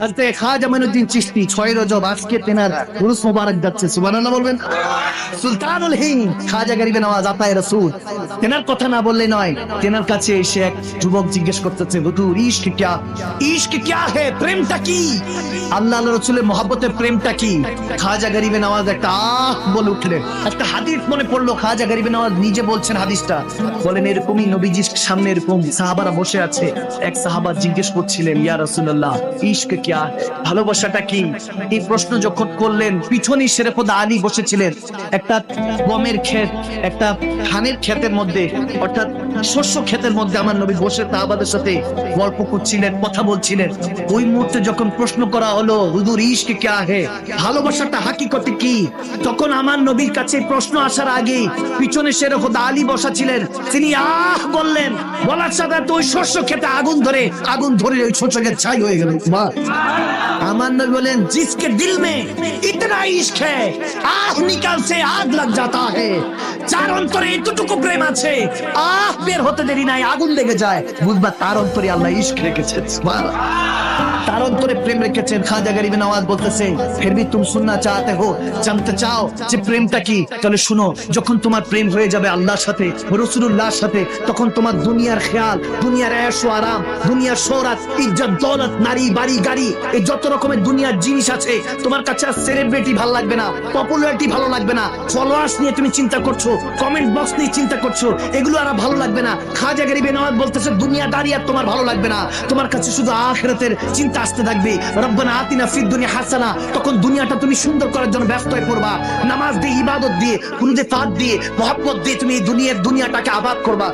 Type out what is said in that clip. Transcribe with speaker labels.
Speaker 1: হযরত খাজা মাইনুদ্দিন চিশতি 6 রজব আজকে তেনার উরুস মোবারক যাচ্ছে, সুবহানাল্লাহ বলবেন। সুলতানুল হিন্দ খাজা গরিবে নওয়াজ আতায়ে রাসূল, তেনার কথা না বললে নয়। তেনার কাছে এসে এক যুবক জিজ্ঞেস করতেছে, হুজুর ইশক क्या है, প্রেমটা কি? আল্লাহর রাসূলের মহব্বতের প্রেমটা কি? খাজা গরিবে নওয়াজ একটা আহ বলে উঠলেন। একটা হাদিস মনে পড়লো, খাজা গরিবে নওয়াজ নিজে বলছেন হাদিসটা। বলেন এরকমই নবীজির সামনে এরকম সাহাবারা বসে আছে, এক সাহাবা জিজ্ঞেস করছিলেন, ইয়া রাসূলুল্লাহ ইশক क्या है, ভালোবাসাটা কি? এই প্রশ্ন যখন করলেন, পিছনে শেরেফুদা আলী বসেছিলেন। একটা গমের ক্ষেত, একটা ধানের ক্ষেতের মধ্যে, অর্থাৎ শস্য ক্ষেতের মধ্যে আমার নবী বসে সাহাবাদের সাথে গল্প করছিলেন, কথা বলছিলেন। ওই মুহূর্তে যখন প্রশ্ন করা হলো, হুজুর ইশক क्या है, ভালোবাসাটা হাকিকতে কি? তখন আমার নবীর কাছে প্রশ্ন আসার আগে পিছনে শেরেফুদা আলী বসা ছিলেন, তিনি আহ বললেন। বলার সাথে ওই শস্য ক্ষেতে আগুন ধরে ওই শস্য ক্ষেত ছাই হয়ে গেল। আমার নবী বলেন, जिसके दिल में इतना इश्क है, आह निकाल से आग लग जाता है। যার অন্তরে এতটুকু প্রেম আছে, আহ বের হতে দেরি নাই, আগুন লেগে যায়। বুঝবা তার অন্তরে আল্লাহ ইশক রেখেছেন, সুবহানাল্লাহ, তার অন্তরে প্রেম রেখেছেন। খাজা গরিবে নওয়াজ বলতেছে, ফির ভি তুম সুননা চাহতে হো, জানতে চাও যে প্রেমটা কি? তাহলে শুনো, যখন তোমার প্রেম হয়ে যাবে আল্লাহর সাথে, রাসূলুল্লাহর সাথে, তখন তোমার দুনিয়ার খেয়াল, দুনিয়ার ऐश ও আরাম, দুনিয়ার শোহরত, ইজ্জত, দৌলত, নারী, বাড়ি, গাড়ি, এই যত রকমের দুনিয়ার জিনিস আছে, তোমার কাছে আর সেলিব্রিটি ভালো লাগবে না, পপুলারিটি ভালো লাগবে না, ফলোয়ার্স নিয়ে তুমি চিন্তা করছো, কমেন্ট বক্স নিয়ে চিন্তা করছো, এগুলো আর ভালো লাগবে না। খাজা গরিবে নওয়াজ বলতেছে, দুনিয়াদারি আর তোমার ভালো লাগবে না, তোমার কাছে শুধু আখিরাতের চিন্তা আসতে থাকবে। রব্বানা আতিনা ফিদ দুনিয়া হাসানা, তখন দুনিয়াটা তুমি সুন্দর করার জন্য ব্যস্ত হয়ে পড়বা। নামাজ দিয়ে, ইবাদত দিয়ে, কুনুতে ফাত দিয়ে, মহব্বত দিয়ে তুমি এই দুনিয়াটাকে আবাদ করবা।